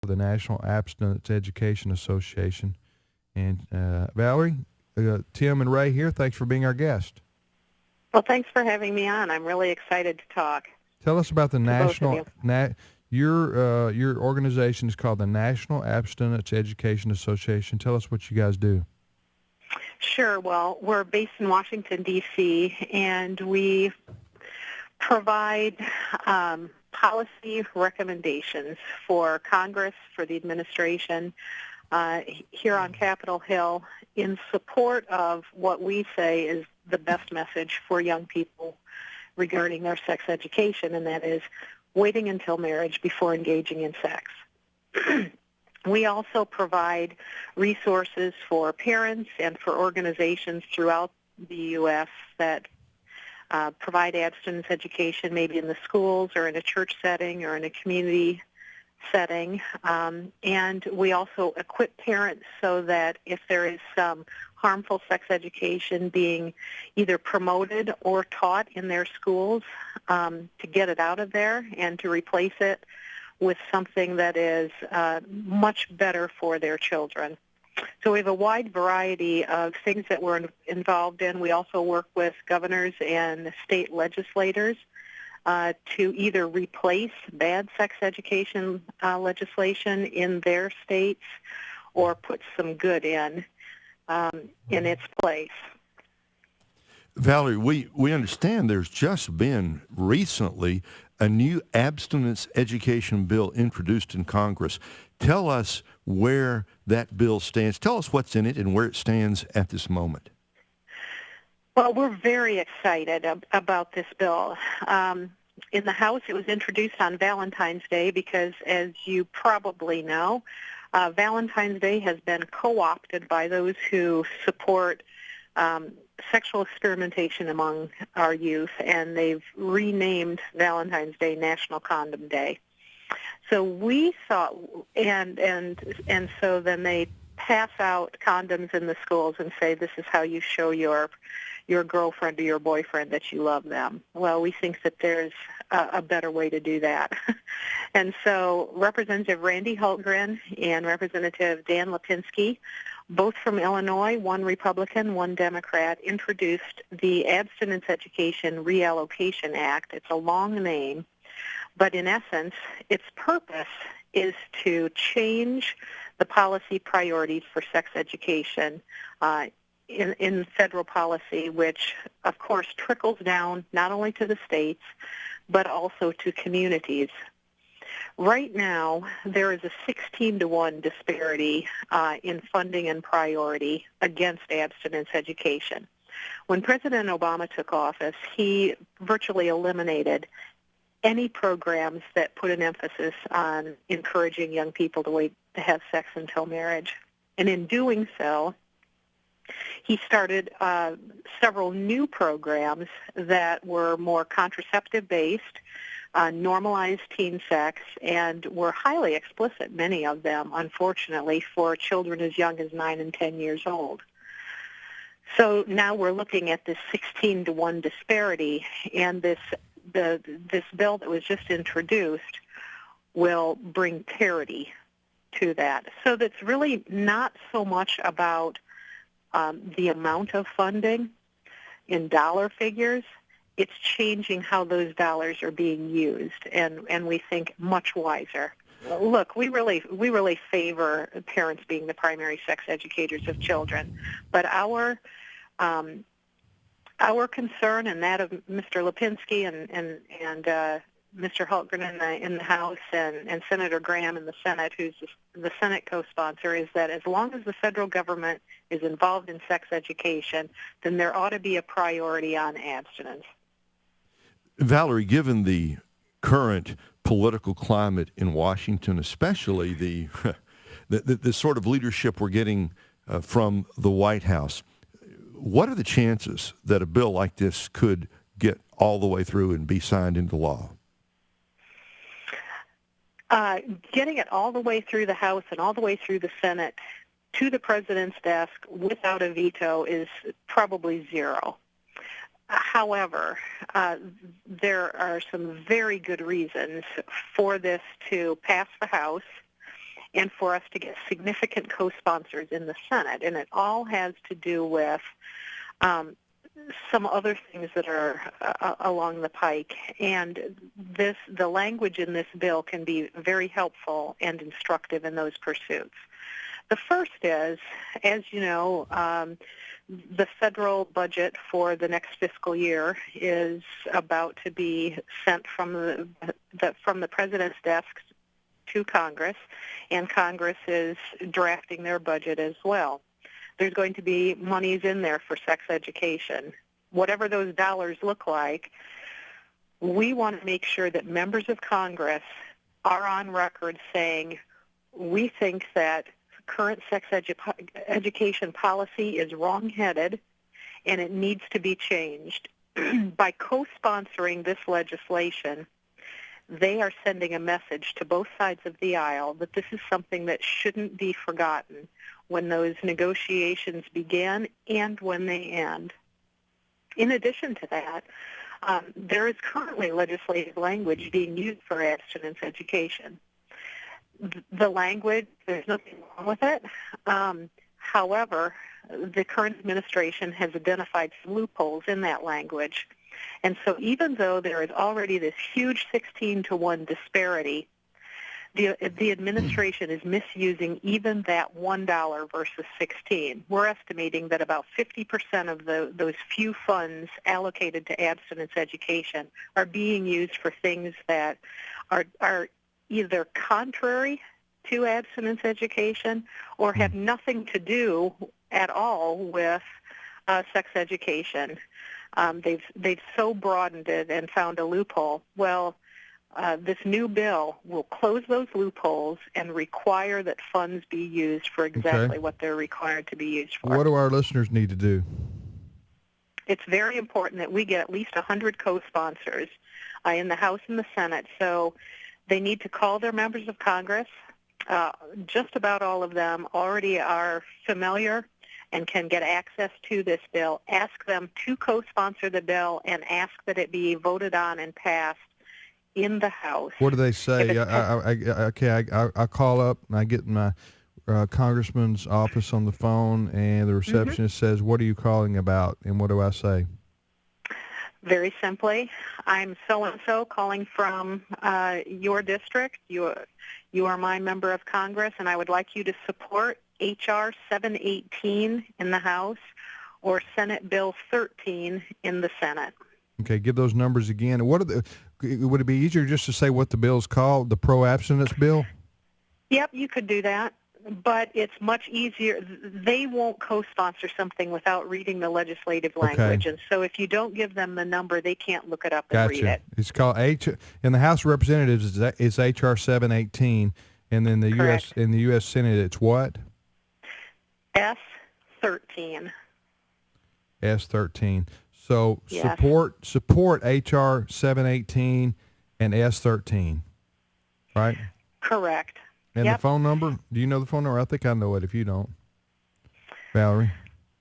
the National Abstinence Education Association. And Valerie, Tim and Ray here, thanks for being our guest. Well, thanks for having me on. I'm really excited to talk. Tell us about the National... Your organization is called the National Abstinence Education Association. Tell us what you guys do. Sure. Well, we're based in Washington, D.C., and we provide policy recommendations for Congress, for the administration, here on Capitol Hill in support of what we say is the best message for young people regarding their sex education, and that is waiting until marriage before engaging in sex. We also provide resources for parents and for organizations throughout the U.S. that provide abstinence education, maybe in the schools or in a church setting or in a community setting. And we also equip parents so that if there is some harmful sex education being either promoted or taught in their schools, to get it out of there and to replace it with something that is much better for their children. So we have a wide variety of things that we're involved in. We also work with governors and state legislators to either replace bad sex education legislation in their states or put some good in its place. Valerie, we understand there's just been recently a new abstinence education bill introduced in Congress. Tell us where that bill stands. Tell us what's in it and where it stands at this moment. Well, we're very excited about this bill. In the House, it was introduced on Valentine's Day because, as you probably know, Valentine's Day has been co-opted by those who support sexual experimentation among our youth, and they've renamed Valentine's Day National Condom Day. So we thought, and so then they pass out condoms in the schools and say, this is how you show your girlfriend or your boyfriend that you love them. Well, we think that there's a better way to do that. And so Representative Randy Hultgren and Representative Dan Lipinski, both from Illinois, one Republican, one Democrat, introduced the Abstinence Education Reallocation Act. It's a long name, but in essence, its purpose is to change the policy priorities for sex education in federal policy, which, of course, trickles down not only to the states, but also to communities. Right now, there is a 16-to-1 disparity in funding and priority against abstinence education. When President Obama took office, he virtually eliminated any programs that put an emphasis on encouraging young people to wait to have sex until marriage. And in doing so, he started several new programs that were more contraceptive-based, normalized teen sex, and were highly explicit, many of them, unfortunately, for children as young as 9 and 10 years old. So now we're looking at this 16-to-1 disparity, and this bill that was just introduced will bring parity to that. So that's really not so much about the amount of funding in dollar figures. It's changing how those dollars are being used, and we think much wiser. Look, we really favor parents being the primary sex educators of children, but our concern and that of Mr. Lipinski and Mr. Hultgren in the House and Senator Graham in the Senate, who's the Senate co-sponsor, is that as long as the federal government is involved in sex education, then there ought to be a priority on abstinence. Valerie, given the current political climate in Washington, especially the sort of leadership we're getting from the White House, what are the chances that a bill like this could get all the way through and be signed into law? Getting it all the way through the House and all the way through the Senate to the president's desk without a veto is probably zero. However, there are some very good reasons for this to pass the House and for us to get significant co-sponsors in the Senate. And it all has to do with some other things that are along the pike. And the language in this bill can be very helpful and instructive in those pursuits. The first is, as you know, the federal budget for the next fiscal year is about to be sent from the president's desk to Congress, and Congress is drafting their budget as well. There's going to be monies in there for sex education. Whatever those dollars look like, we want to make sure that members of Congress are on record saying, we think that current sex education policy is wrong-headed and it needs to be changed. By co-sponsoring this legislation, they are sending a message to both sides of the aisle that this is something that shouldn't be forgotten when those negotiations begin and when they end. In addition to that, there is currently legislative language being used for abstinence education. The language, there's nothing wrong with it. However, the current administration has identified some loopholes in that language. And so even though there is already this huge 16-to-1 disparity, the administration is misusing even that $1 versus 16. We're estimating that about 50% of those few funds allocated to abstinence education are being used for things that are either contrary to abstinence education or have nothing to do at all with sex education. They've so broadened it and found a loophole. Well, this new bill will close those loopholes and require that funds be used for exactly what they're required to be used for. What do our listeners need to do? It's very important that we get at least 100 co-sponsors in the House and the Senate. So they need to call their members of Congress. Just about all of them already are familiar and can get access to this bill. Ask them to co-sponsor the bill and ask that it be voted on and passed in the House. What do they say? I call up and I get my congressman's office on the phone, and the receptionist says, "What are you calling about?" And what do I say? Very simply, I'm so-and-so calling from your district. You are my member of Congress, and I would like you to support H.R. 718 in the House or Senate Bill 13 in the Senate. Okay, give those numbers again. What are would it be easier just to say what the bill's called, the pro-abstinence bill? Yep, you could do that, but it's much easier. They won't co-sponsor something without reading the legislative language, and so if you don't give them the number, they can't look it up and read it. It's called in the House of Representatives, it's H.R. 718, and then in the U.S. Senate, it's what? S13. S13. So yes. support H.R. 718 and S13, right? Correct. And the phone number? Do you know the phone number? I think I know it if you don't. Valerie?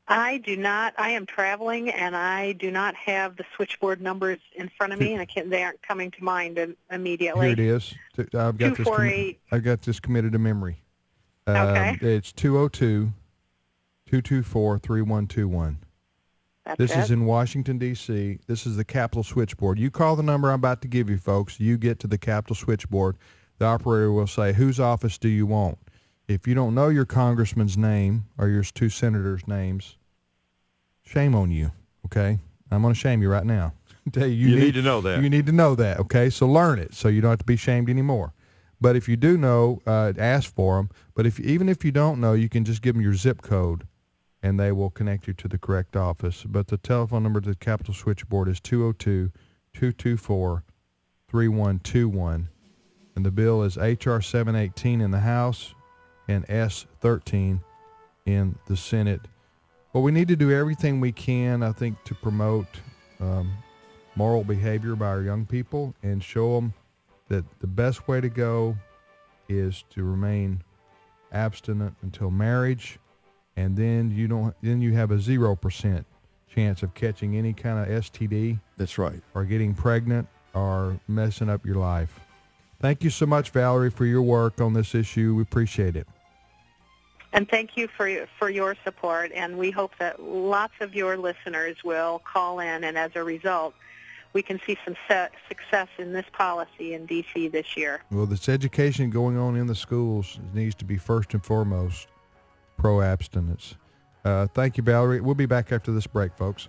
I do not. I am traveling, and I do not have the switchboard numbers in front of me, and they aren't coming to mind immediately. Here it is. I've got 248. I've got this committed to memory. Okay. It's 202-224-3121. This is in Washington, D.C. This is the Capitol switchboard. You call the number I'm about to give you, folks. You get to the Capitol switchboard. The operator will say, whose office do you want? If you don't know your congressman's name or your two senators' names, shame on you, okay? I'm going to shame you right now. Tell you need to know that. You need to know that, okay? So learn it so you don't have to be shamed anymore. But if you do know, ask for them. But even if you don't know, you can just give them your zip code, and they will connect you to the correct office. But the telephone number to the Capitol switchboard is 202-224-3121. And the bill is H.R. 718 in the House and S13 in the Senate. Well, we need to do everything we can, I think, to promote moral behavior by our young people and show them that the best way to go is to remain abstinent until marriage, and then you have a 0% chance of catching any kind of STD. That's right. Or getting pregnant or messing up your life. Thank you so much, Valerie, for your work on this issue. We appreciate it. And thank you for your support, and we hope that lots of your listeners will call in, and as a result, we can see some success in this policy in D.C. this year. Well, this education going on in the schools needs to be first and foremost pro-abstinence. Thank you, Valerie. We'll be back after this break, folks.